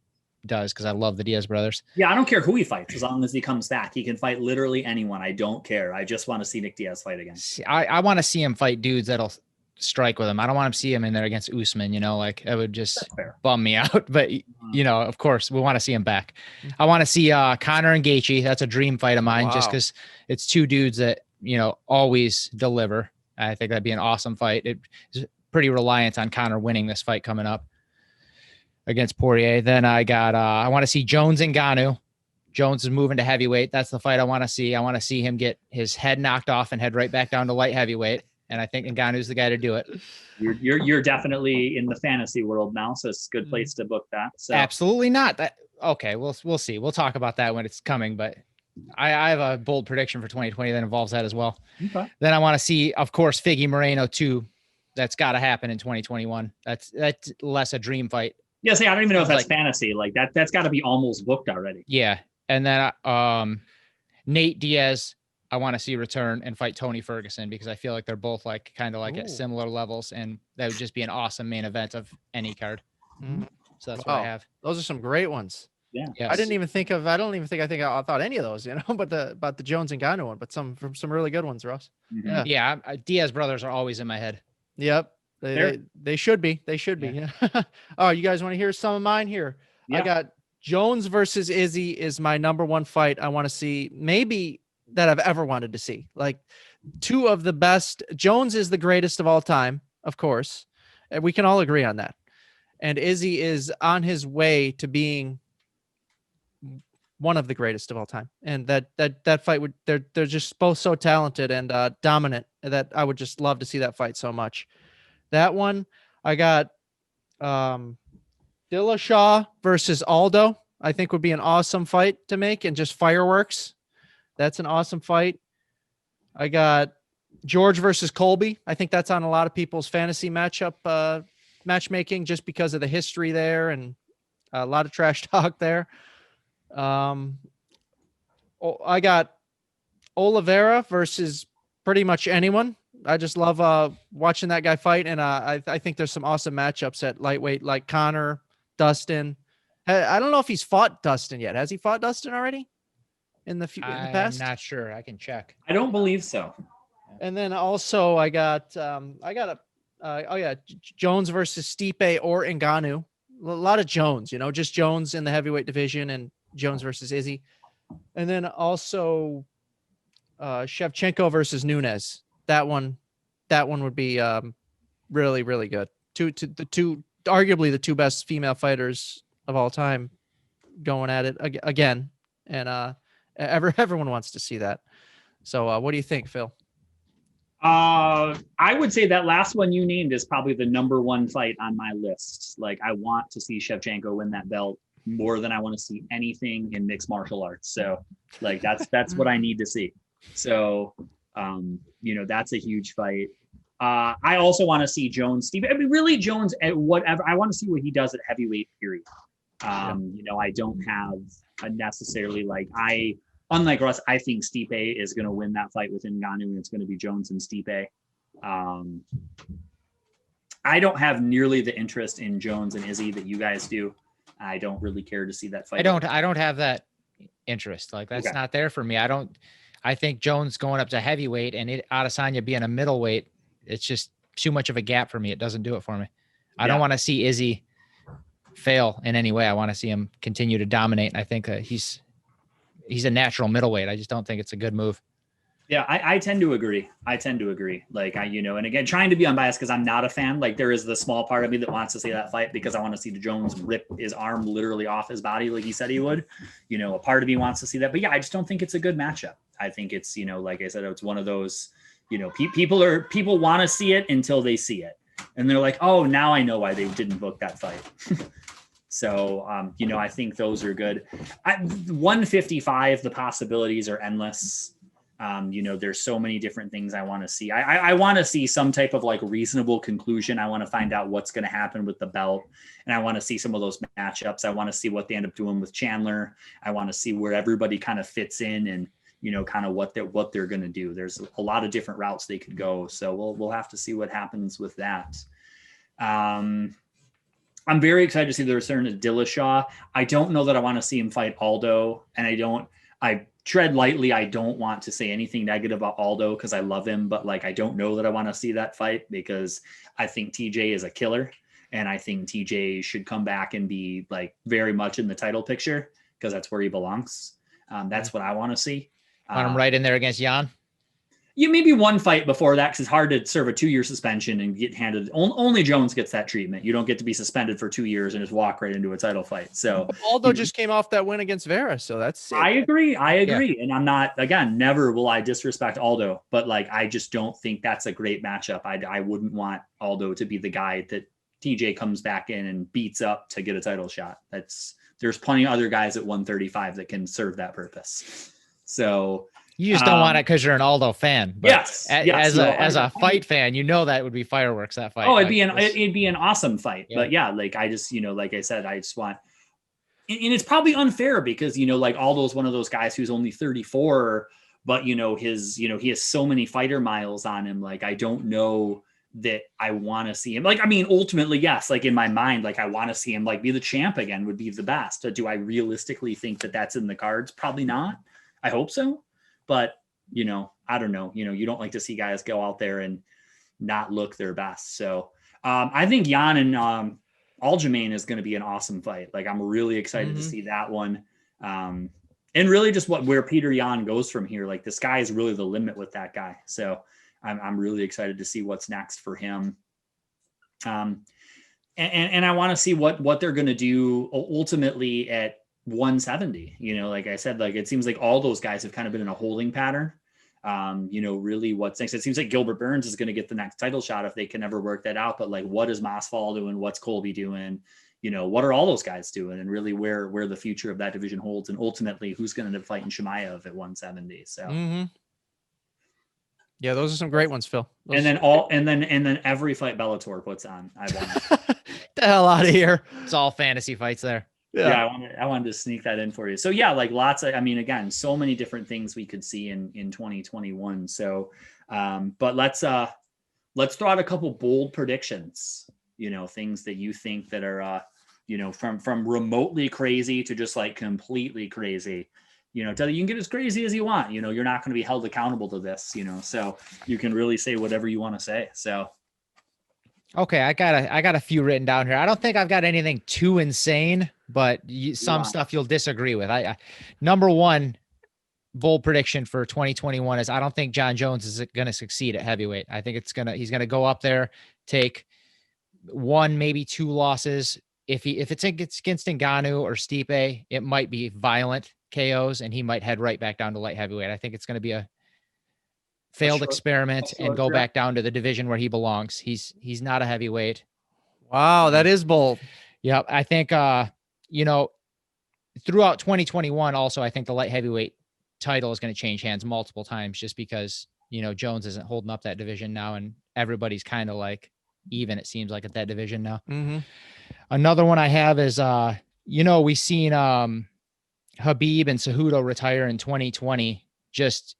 does because I love the Diaz brothers. Yeah, I don't care who he fights as long as he comes back. He can fight literally anyone. I don't care. I just want to see Nick Diaz fight again. I want to see him fight dudes that'll strike with him. I don't want to see him in there against Usman, it would just bum me out. But of course we want to see him back. I want to see Conor and Gaethje. That's a dream fight of mine. Just because it's 2 dudes that always deliver. I think that'd be an awesome fight. It is pretty reliant on Conor winning this fight coming up against Poirier. Then I want to see Jones and Ngannou. Jones is moving to heavyweight. That's the fight I want to see. I want to see him get his head knocked off and head right back down to light heavyweight. And I think Ngannou's the guy to do it. You're definitely in the fantasy world now, so it's a good place to book that. So absolutely not. Okay, we'll see. We'll talk about that when it's coming, but I have a bold prediction for 2020 that involves that as well. Okay. Then I want to see, of course, Figgy Moreno too. That's got to happen in 2021. That's less a dream fight. Yeah, see, I don't even know if that's fantasy. Like that's got to be almost booked already. Yeah. And then Nate Diaz, I want to see return and fight Tony Ferguson because I feel like they're both like kind of like at Ooh. similar levels, and that would just be an awesome main event of any card. Mhm. So that's what I Wow. have. Those are some great ones. Yeah. Yes. I didn't even think of. I don't even think I thought any of those. But about the Jones and Gano one, but some really good ones, Russ. Mhm. Yeah. Yeah, Diaz brothers are always in my head. Yep. Fair. They should be. They should be. Yeah. Oh, you guys want to hear some of mine here? I Yeah. got Jones versus Izzy is my number one fight I want to see, maybe that I've ever wanted to see. Like two of the best. Jones is the greatest of all time, of course. And we can all agree on that. And Izzy is on his way to being one of the greatest of all time. And that fight would they're just both so talented and dominant that I would just love to see that fight so much. That one I got Dillashaw versus Aldo, I think would be an awesome fight to make, and just fireworks. That's an awesome fight. I got George versus Colby. I think that's on a lot of people's fantasy matchmaking just because of the history there and a lot of trash talk there. I got Oliveira versus pretty much anyone. I just love watching that guy fight, and I think there's some awesome matchups at lightweight, like Connor, Dustin. I don't know if he's fought Dustin yet. Has he fought Dustin already in the past? I'm not sure. I can check. I don't believe so. And then also I got Jones versus Stipe or Ngannou. A lot of Jones, just Jones in the heavyweight division and Jones versus Izzy. And then also Shevchenko versus Nunes. That one would be really, really good. Arguably the two best female fighters of all time going at it again. And everyone wants to see that. So what do you think, Phil? I would say that last one you named is probably the number one fight on my list. Like, I want to see Shevchenko win that belt more than I want to see anything in mixed martial arts. So like, that's what I need to see. So, that's a huge fight. I also want to see Jones, Steve. I mean, really Jones at whatever. I want to see what he does at heavyweight period. I don't have a necessarily unlike Russ, I think Stipe is going to win that fight with Ngannou, and it's going to be Jones and Stipe. I don't have nearly the interest in Jones and Izzy that you guys do. I don't really care to see that fight. I don't have that interest. Like, that's not there for me. I think Jones going up to heavyweight and Adesanya being a middleweight, it's just too much of a gap for me. It doesn't do it for me. I don't want to see Izzy fail in any way. I want to see him continue to dominate. And I think that he's a natural middleweight. I just don't think it's a good move. Yeah, I tend to agree. Like, and again, trying to be unbiased because I'm not a fan. Like, there is the small part of me that wants to see that fight because I want to see the Jones rip his arm literally off his body like he said he would. A part of me wants to see that. But yeah, I just don't think it's a good matchup. I think it's, like I said, it's one of those, people want to see it until they see it. And they're like, oh, now I know why they didn't book that fight. So, I think those are good. 155, the possibilities are endless. There's so many different things I want to see. I want to see some type of reasonable conclusion. I want to find out what's going to happen with the belt. And I want to see some of those matchups. I want to see what they end up doing with Chandler. I want to see where everybody kind of fits in and, kind of what they're going to do. There's a lot of different routes they could go. So we'll have to see what happens with that. I'm very excited to see the return of Dillashaw. I don't know that I want to see him fight Aldo, and I tread lightly. I don't want to say anything negative about Aldo because I love him, but I don't know that I want to see that fight because I think TJ is a killer, and I think TJ should come back and be very much in the title picture because that's where he belongs. That's what I want to see. Want him right in there against Jan? Yeah, maybe one fight before that because it's hard to serve a 2-year suspension and get handed. Only Jones gets that treatment. You don't get to be suspended for 2 years and just walk right into a title fight. So Aldo just came off that win against Vera, so that's sick. I agree. Yeah. And I'm not, again, never will I disrespect Aldo, but I just don't think that's a great matchup. I wouldn't want Aldo to be the guy that TJ comes back in and beats up to get a title shot. There's plenty of other guys at 135 that can serve that purpose. So you just don't want it because you're an Aldo fan. But yes. As a fight fan, that would be fireworks, that fight. Oh, it'd be an awesome fight. Yeah. But yeah, I just, like I said, I just want, and it's probably unfair because, like one of those guys who's only 34, but he has so many fighter miles on him. Like, I don't know that I want to see him. Like, I mean, ultimately, yes, like in my mind, like I want to see him like be the champ again would be the best. Do I realistically think that that's in the cards? Probably not. I hope so. But, I don't know, you don't like to see guys go out there and not look their best. So I think Jan and Aljamain is going to be an awesome fight. Like, I'm really excited to see that one. And really just where Peter Yan goes from here. Like, the sky is really the limit with that guy. So I'm really excited to see what's next for him. And I want to see what they're going to do ultimately at 170. Like I said, like it seems like all those guys have kind of been in a holding pattern. Really what's next? It seems like Gilbert Burns is going to get the next title shot if they can ever work that out. But like, what is Masvidal doing? What's Colby doing? What are all those guys doing? And really where the future of that division holds, and ultimately who's going to end up fighting Chimaev at 170. So. Yeah, those are some great ones, Phil. And then every fight Bellator puts on, I want Get the hell out of here. It's all fantasy fights there. Yeah, I wanted to sneak that in for you. So yeah, like again, so many different things we could see in 2021. So, but let's throw out a couple bold predictions. Things that you think that are, from remotely crazy to just like completely crazy. Tell you can get as crazy as you want. You're not going to be held accountable to this. So you can really say whatever you want to say. So. Okay, I got a few written down here. I don't think I've got anything too insane, but some stuff you'll disagree with. I number one bold prediction for 2021 is I don't think John Jones is going to succeed at heavyweight. I think he's going to go up there, take one, maybe two losses. If it's against Ngannou or Stipe, it might be violent KOs, and he might head right back down to light heavyweight. I think it's going to be a failed experiment and go back down to the division where he belongs. He's not a heavyweight. Wow, that is bold. Yeah, I think throughout 2021 also, I think the light heavyweight title is going to change hands multiple times just because Jones isn't holding up that division now, and everybody's kind of like even, it seems like, at that division now. Another one I have is we seen Habib and Cejudo retire in 2020 just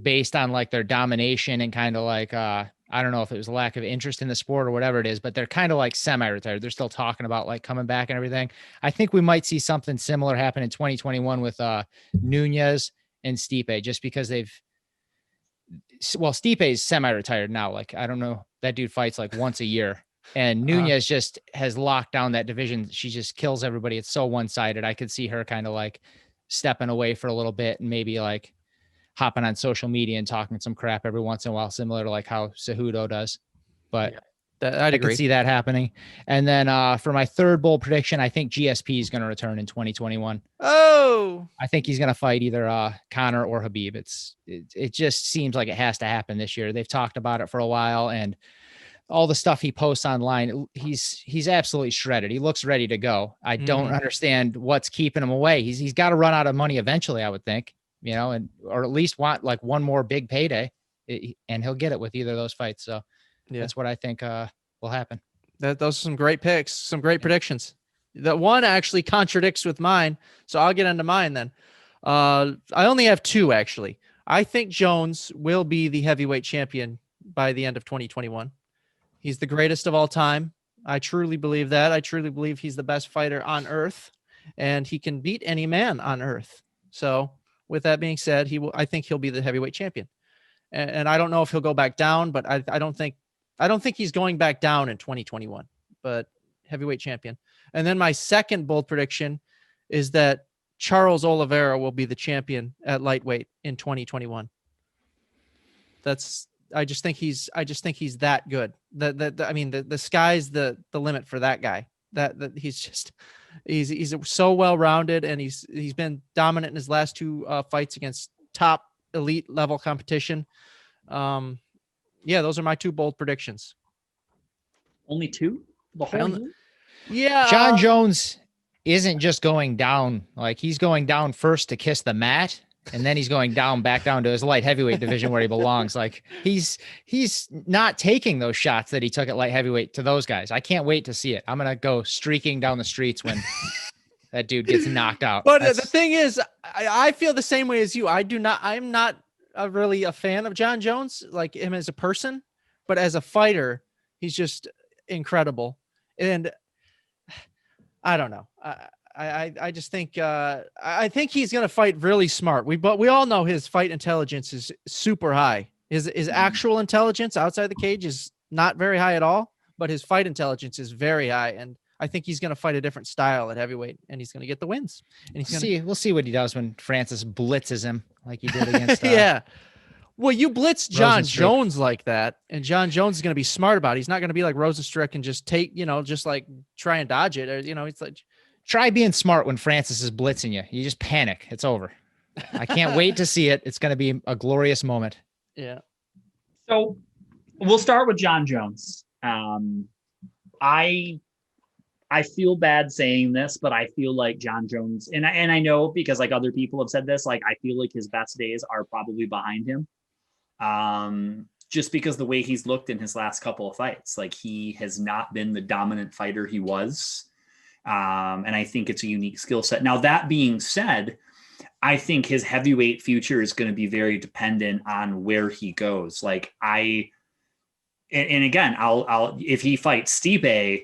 based on like their domination and kind of like I don't know if it was a lack of interest in the sport or whatever it is, but they're kind of like semi-retired. They're still talking about like coming back and everything. I think we might see something similar happen in 2021 with Nunez and Stipe, just because Stipe is semi-retired now. Like, I don't know, that dude fights like once a year, and Nunez just has locked down that division. She just kills everybody. It's so one-sided. I could see her kind of like stepping away for a little bit and maybe like hopping on social media and talking some crap every once in a while, similar to like how Cejudo does. But I'd agree. I could see that happening. And then for my third bold prediction, I think GSP is going to return in 2021. Oh, I think he's going to fight either Conor or Habib. It just seems like it has to happen this year. They've talked about it for a while, and all the stuff he posts online, he's absolutely shredded. He looks ready to go. I don't understand what's keeping him away. He's got to run out of money eventually, I would think, or at least want like one more big payday, and he'll get it with either of those fights. So that's what I think will happen. Those are some great picks, some great predictions. That one actually contradicts with mine, so I'll get into mine then. I only have two, actually. I think Jones will be the heavyweight champion by the end of 2021. He's the greatest of all time. I truly believe that. I truly believe he's the best fighter on earth, and he can beat any man on earth. So with that being said, I think he'll be the heavyweight champion. And I don't know if he'll go back down, but I don't think he's going back down in 2021, but heavyweight champion. And then my second bold prediction is that Charles Oliveira will be the champion at lightweight in 2021. I just think he's that good. The sky's the limit for that guy. That he's so well-rounded, and he's been dominant in his last two fights against top elite level competition. Those are my two bold predictions. Only two? The whole year? Yeah. John Jones isn't just going down. Like, he's going down first to kiss the mat, and then he's going back down to his light heavyweight division where he belongs. Like, he's not taking those shots that he took at light heavyweight to those guys. I can't wait to see it. I'm going to go streaking down the streets when that dude gets knocked out. But the thing is, I feel the same way as you. I'm not really a fan of John Jones, like him as a person, but as a fighter, he's just incredible. And I don't know. I just think I think he's gonna fight really smart. But we all know his fight intelligence is super high. His actual intelligence outside the cage is not very high at all, but his fight intelligence is very high. And I think he's gonna fight a different style at heavyweight, and he's gonna get the wins. And we'll see what he does when Francis blitzes him like he did against yeah. Well, you blitz John Rosenstruck. Jones like that, and John Jones is going to be smart about it. He's not going to be like Rosenstruck and just take, just like try and dodge it. Or, it's like, try being smart when Francis is blitzing you. You just panic. It's over. I can't wait to see it. It's going to be a glorious moment. Yeah. So we'll start with John Jones. I feel bad saying this, but I feel like John Jones, and I know because like other people have said this, like I feel like his best days are probably behind him. Just because the way he's looked in his last couple of fights, like he has not been the dominant fighter he was. And I think it's a unique skill set. Now, that being said, I think his heavyweight future is going to be very dependent on where he goes. Like and again, if he fights Stipe,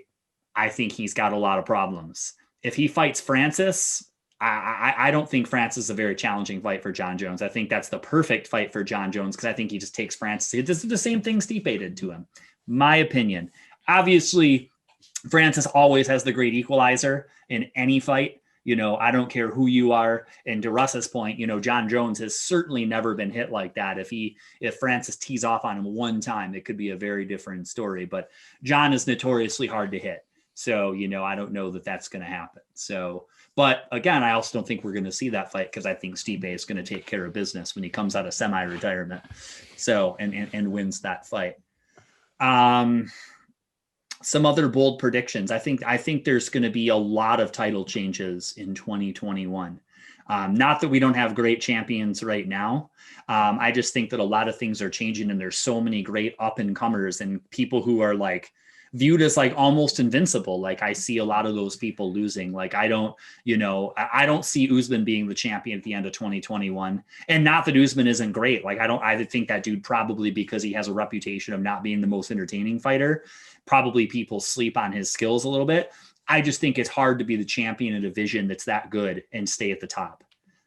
I think he's got a lot of problems. If he fights Francis, I don't think Francis is a very challenging fight for John Jones. I think that's the perfect fight for John Jones because I think he just takes Francis. This is the same thing Stipe did to him, my opinion. Obviously, Francis always has the great equalizer in any fight. I don't care who you are. And to Russ's point, John Jones has certainly never been hit like that. If Francis tees off on him one time, it could be a very different story. But John is notoriously hard to hit. So, I don't know that that's going to happen. So, but again, I also don't think we're going to see that fight because I think Stipe is going to take care of business when he comes out of semi-retirement. So, and wins that fight. Some other bold predictions. I think there's going to be a lot of title changes in 2021. Not that we don't have great champions right now. I just think that a lot of things are changing and there's so many great up and comers and people who are like viewed as like almost invincible. Like I see a lot of those people losing. Like I don't see Usman being the champion at the end of 2021. And not that Usman isn't great. Like I think that dude probably because he has a reputation of not being the most entertaining fighter, probably people sleep on his skills a little bit. I just think it's hard to be the champion in a division that's that good and stay at the top,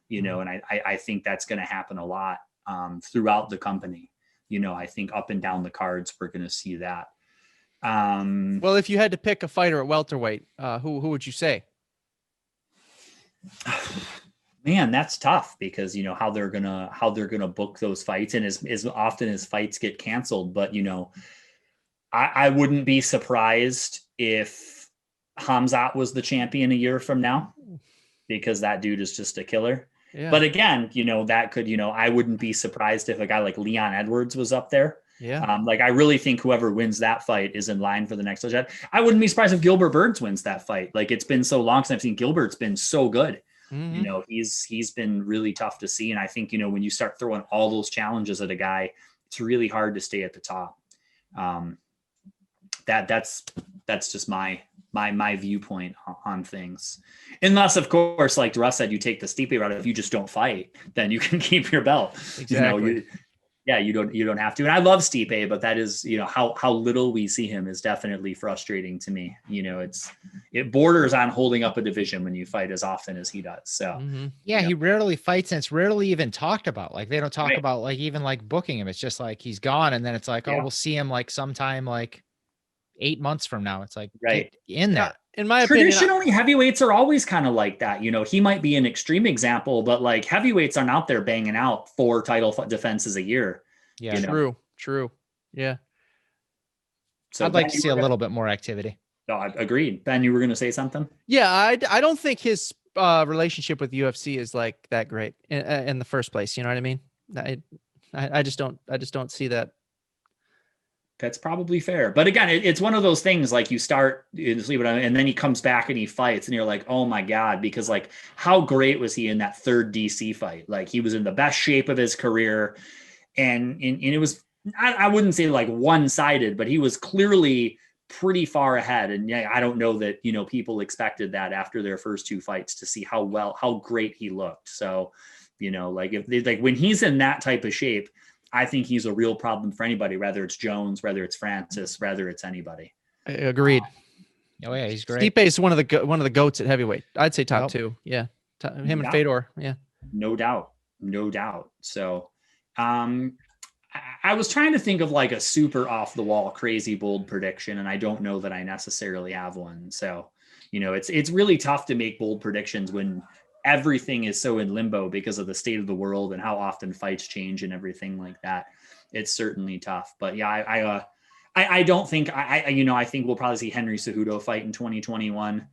and I think that's going to happen a lot throughout the company. I think up and down the cards, we're going to see that. Well, if you had to pick a fighter at welterweight, who would you say? Man, that's tough because how they're gonna book those fights and as often as fights get canceled. But I wouldn't be surprised if Khamzat was the champion a year from now because that dude is just a killer. Yeah. But again, that could I wouldn't be surprised if a guy like Leon Edwards was up there. Yeah. Like I really think whoever wins that fight is in line for the next shot. I wouldn't be surprised if Gilbert Burns wins that fight. Like it's been so long since I've seen Gilbert's been so good. Mm-hmm. He's been really tough to see. And I think, when you start throwing all those challenges at a guy, it's really hard to stay at the top. That's just my viewpoint on things. Unless of course, like Russ said, you take the Stipe route. If you just don't fight, then you can keep your belt. Exactly. You don't have to. And I love Stipe, but that is, how little we see him is definitely frustrating to me. It borders on holding up a division when you fight as often as he does. So mm-hmm. He rarely fights and it's rarely even talked about. Like they don't talk about like even like booking him. It's just like he's gone. And then it's like, we'll see him like sometime like 8 months from now. It's like get in there. In my opinion, traditionally heavyweights are always kind of like that. He might be an extreme example, but like heavyweights aren't out there banging out 4 title defenses a year. Yeah, true. Yeah. So I'd like to see a little bit more activity. No, I agreed. Ben, you were going to say something? Yeah, I don't think his relationship with UFC is like that great in the first place. You know what I mean? I just don't see that. That's probably fair. But again, it's one of those things like you start and then he comes back and he fights and you're like, oh my God, because like how great was he in that third DC fight? Like he was in the best shape of his career. And it was, I wouldn't say like one-sided, but he was clearly pretty far ahead. And yeah, I don't know that, people expected that after their first 2 fights to see how great he looked. So, like if they, like when he's in that type of shape, I think he's a real problem for anybody, whether it's Jones, whether it's Francis, whether it's anybody. Agreed. Oh yeah, he's great. Stipe is one of the goats at heavyweight. I'd say top 2. Yeah. Him and Yeah. Fedor. Yeah. No doubt. So, I was trying to think of like a super off the wall, crazy bold prediction, and I don't know that I necessarily have one. So, it's really tough to make bold predictions when everything is so in limbo because of the state of the world and how often fights change and everything like that. It's certainly tough, but yeah, I don't think I think we'll probably see Henry Cejudo fight in 2021.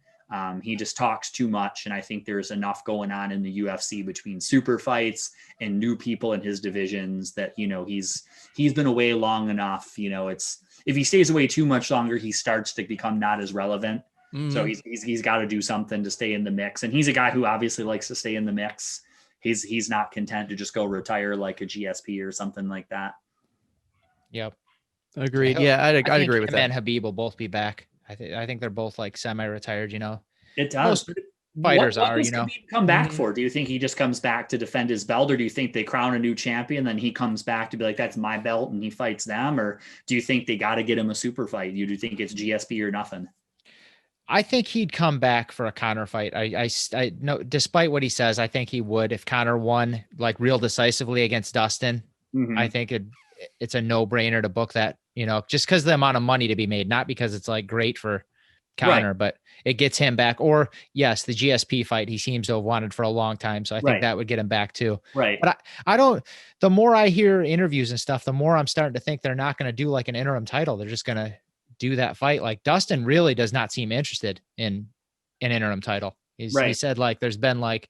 He just talks too much, and I think there's enough going on in the UFC between super fights and new people in his divisions that he's been away long enough. It's if he stays away too much longer, he starts to become not as relevant. Mhm. So he's got to do something to stay in the mix, and he's a guy who obviously likes to stay in the mix. He's not content to just go retire like a GSP or something like that. Yep. Agreed. I Yeah, I'd think agree with him that. and Habib will both be back. I think they're both like semi-retired. It does. Most fighters what are, does Khabib come back Mhm. for? Do you think he just comes back to defend his belt, or do you think they crown a new champion, then he comes back to be like, that's my belt, and he fights them? Or do you think they got to get him a super fight? Do you think it's GSP or nothing? I think he'd come back for a Conor fight. I know, despite what he says, I think he would if Conor won like real decisively against Dustin. Mhm. I think it's a no-brainer to book that, just because the amount of money to be made, not because it's like great for Conor, but it gets him back. Or yes, the GSP fight he seems to have wanted for a long time. So I think that would get him back too. Right. But I don't, the more I hear interviews and stuff, the more I'm starting to think they're not going to do like an interim title. They're just going to do that fight. Like Dustin really does not seem interested in an interim title. He said like there's been like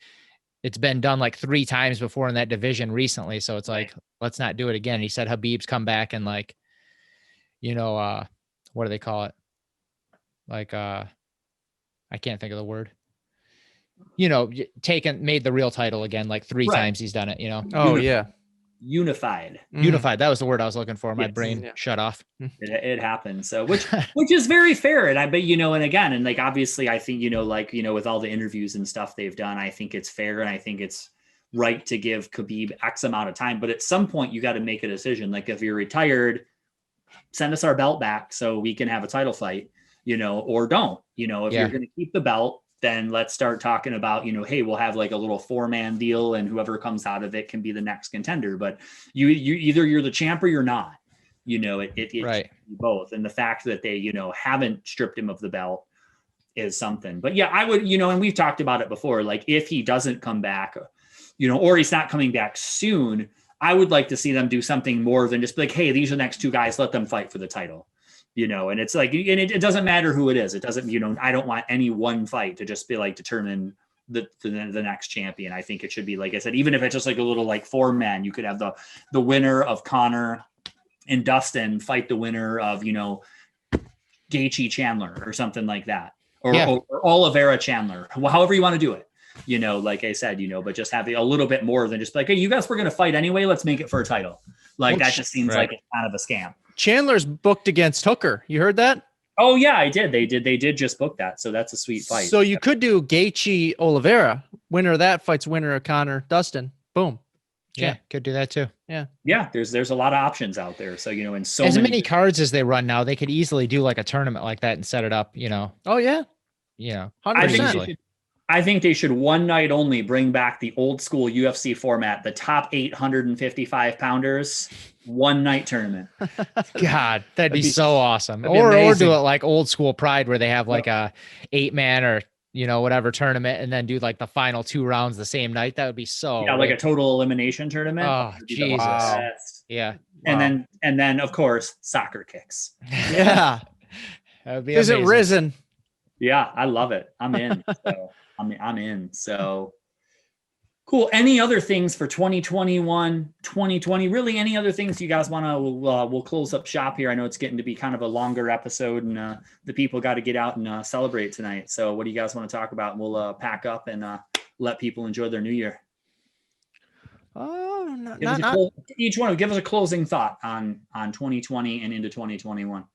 it's been done like 3 times before in that division recently. So it's like, let's not do it again. He said Habib's come back and like, what do they call it? Like, I can't think of the word. Made the real title again, like 3 times he's done it, Oh yeah. Unified. Unified. That was the word I was looking for. My Yes. brain shut off. It happens. So which is very fair. And I bet, and again, and like, obviously I think, with all the interviews and stuff they've done, I think it's fair. And I think it's right to give Khabib X amount of time, but at some point you got to make a decision. Like if you're retired, send us our belt back so we can have a title fight, or don't, if you're going to keep the belt, then let's start talking about, hey, we'll have like a little 4-man deal and whoever comes out of it can be the next contender. But you either you're the champ or you're not, it Right. both. And the fact that they, haven't stripped him of the belt is something. But yeah, I would, and we've talked about it before, like if he doesn't come back, or he's not coming back soon, I would like to see them do something more than just be like, hey, these are the next 2 guys, let them fight for the title. And it's like, and it doesn't matter who it is. It doesn't, I don't want any one fight to just be like determine the next champion. I think it should be, like I said, even if it's just like a little like 4-man, you could have the winner of Conor and Dustin fight the winner of, Gaethje Chandler or something like that, or Oliveira Chandler, however you want to do it. Like I said, but just have a little bit more than just like, hey, you guys were going to fight anyway. Let's make it for a title. Like that just seems like it's kind of a scam. Chandler's booked against Hooker. You heard that? Oh yeah, I did. They did just book that. So that's a sweet fight. So you could do Gaethje Oliveira. Winner of that fights winner of Conor Dustin. Boom. Yeah, could do that too. Yeah, there's a lot of options out there. So, and so as many cards as they run now, they could easily do like a tournament like that and set it up, Oh yeah. 100%. I think they should one night only bring back the old school UFC format, the top 855 pounders, one night tournament. God, that'd be so awesome. That'd be Or amazing. do it like old school Pride where they have like a 8-man or whatever tournament and then do like the final 2 rounds the same night. That would be so like a total elimination tournament. Oh, That'd be the Jesus. best. Yeah. And then of course soccer kicks. Yeah. That would be Is it amazing. risen? Yeah, I love it. I'm in. So I'm in. So cool. Any other things for 2021, 2020? Really, any other things you guys want to? We'll close up shop here. I know it's getting to be kind of a longer episode, and the people got to get out and celebrate tonight. So, what do you guys want to talk about? And we'll pack up and let people enjoy their new year. Oh, Each one give us a closing thought on 2020 and into 2021.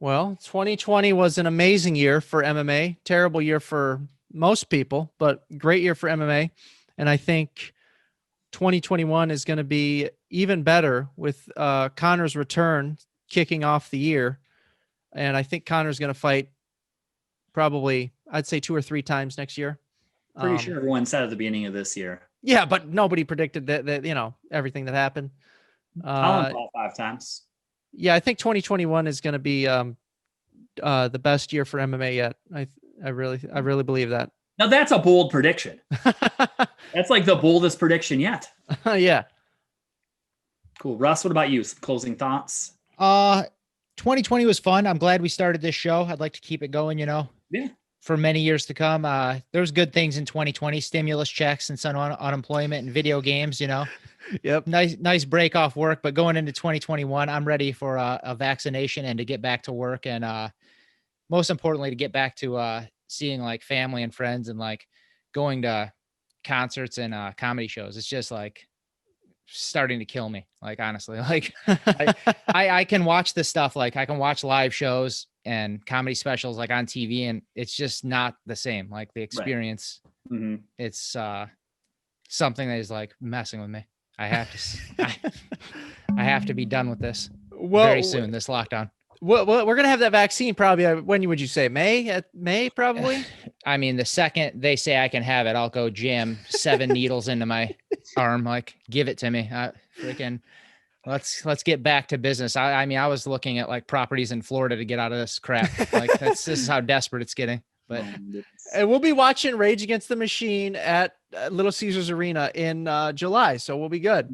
Well, 2020 was an amazing year for MMA, terrible year for most people, but great year for MMA. And I think 2021 is going to be even better with Connor's return kicking off the year. And I think Connor's going to fight probably, I'd say 2 or 3 times next year. Pretty sure everyone said at the beginning of this year. Yeah, but nobody predicted that you know, everything that happened. Colin fought 5 times. Yeah, I think 2021 is going to be the best year for MMA yet. I really believe that. Now that's a bold prediction. That's like the boldest prediction yet. Yeah. Cool. Russ, what about you? Some closing thoughts? 2020 was fun. I'm glad we started this show. I'd like to keep it going, you know, Yeah. for many years to come. There was good things in 2020, stimulus checks and some unemployment and video games, you know. Yep. Nice break off work, but going into 2021, I'm ready for a vaccination and to get back to work. And most importantly, to get back to seeing like family and friends and like going to concerts and comedy shows. It's just like starting to kill me. Like, honestly, like I can watch this stuff. Like I can watch live shows and comedy specials like on TV, and it's just not the same. Like the experience, Right. Mm-hmm. It's something that is like messing with me. I have to, I have to be done with this very soon. This lockdown. Well, we're gonna have that vaccine probably. When would you say May probably? I mean, the second they say I can have it, I'll go jam 7 needles into my arm. Like, give it to me. Freaking, let's get back to business. I mean, I was looking at like properties in Florida to get out of this crap. Like, this is how desperate it's getting. But and we'll be watching Rage Against the Machine at Little Caesars Arena in July, so we'll be good.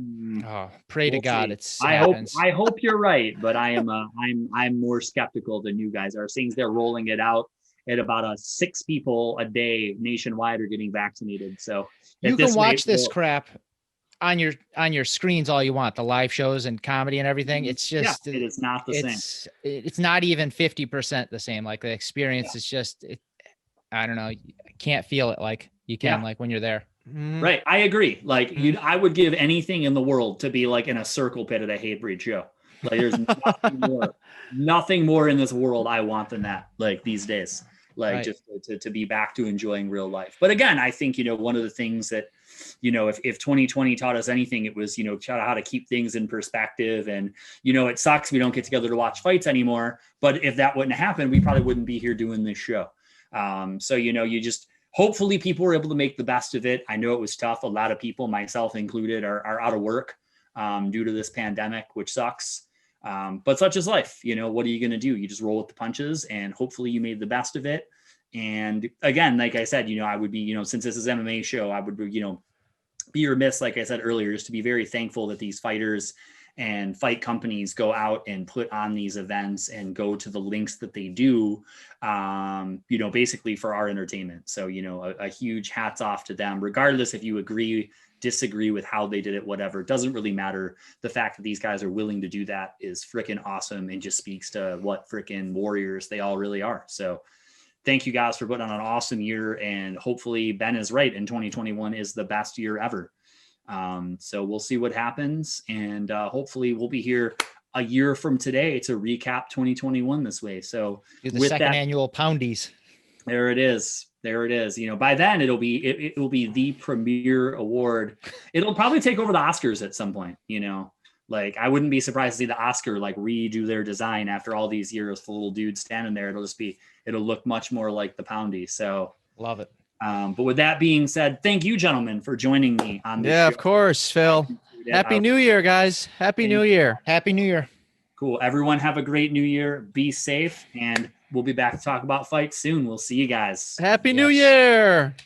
Oh, pray to God see. happens. I hope you're right, but I'm more skeptical than you guys are. Seeing they're rolling it out at about 6 people a day nationwide are getting vaccinated. So you can watch this crap on your screens all you want, the live shows and comedy and everything. It's just it is not the same. It's not even 50% the same. Like the experience is just I don't know. You can't feel it like you can like when you're there. Right. I agree. Like I would give anything in the world to be like in a circle pit at a Hatebreed show. Like there's nothing more in this world I want than that. Like these days, like just to be back to enjoying real life. But again, I think, you know, one of the things that, you know, if 2020 taught us anything, it was, you know, how to keep things in perspective. And, you know, it sucks we don't get together to watch fights anymore. But if that wouldn't happen, we probably wouldn't be here doing this show. So, you know, you just, hopefully people were able to make the best of it. I know it was tough. A lot of people, myself included, are out of work due to this pandemic, which sucks. But such is life. You know, what are you going to do? You just roll with the punches, and hopefully you made the best of it. And again, like I said, you know, I would be, you know, since this is an MMA show, I would, you know, be remiss, like I said earlier, just to be very thankful that these fighters and fight companies go out and put on these events and go to the links that they do, you know, basically for our entertainment. So, you know, a huge hats off to them, regardless if you agree, disagree with how they did it, whatever, it doesn't really matter. The fact that these guys are willing to do that is freaking awesome and just speaks to what freaking warriors they all really are. So thank you guys for putting on an awesome year. And hopefully Ben is right, and 2021 is the best year ever. So we'll see what happens, and hopefully we'll be here a year from today to recap 2021 this way. So the second annual Poundies. There it is. You know, by then it will be the premier award. It'll probably take over the Oscars at some point, you know. Like, I wouldn't be surprised to see the Oscar like redo their design after all these years with the little dude standing there. It'll look much more like the Poundy. So love it. But with that being said, thank you, gentlemen, for joining me on this show. Of course, Phil. Happy New Year, guys. Happy New Year. Happy New Year. Cool. Everyone have a great New Year. Be safe, and we'll be back to talk about fights soon. We'll see you guys. Happy New Year.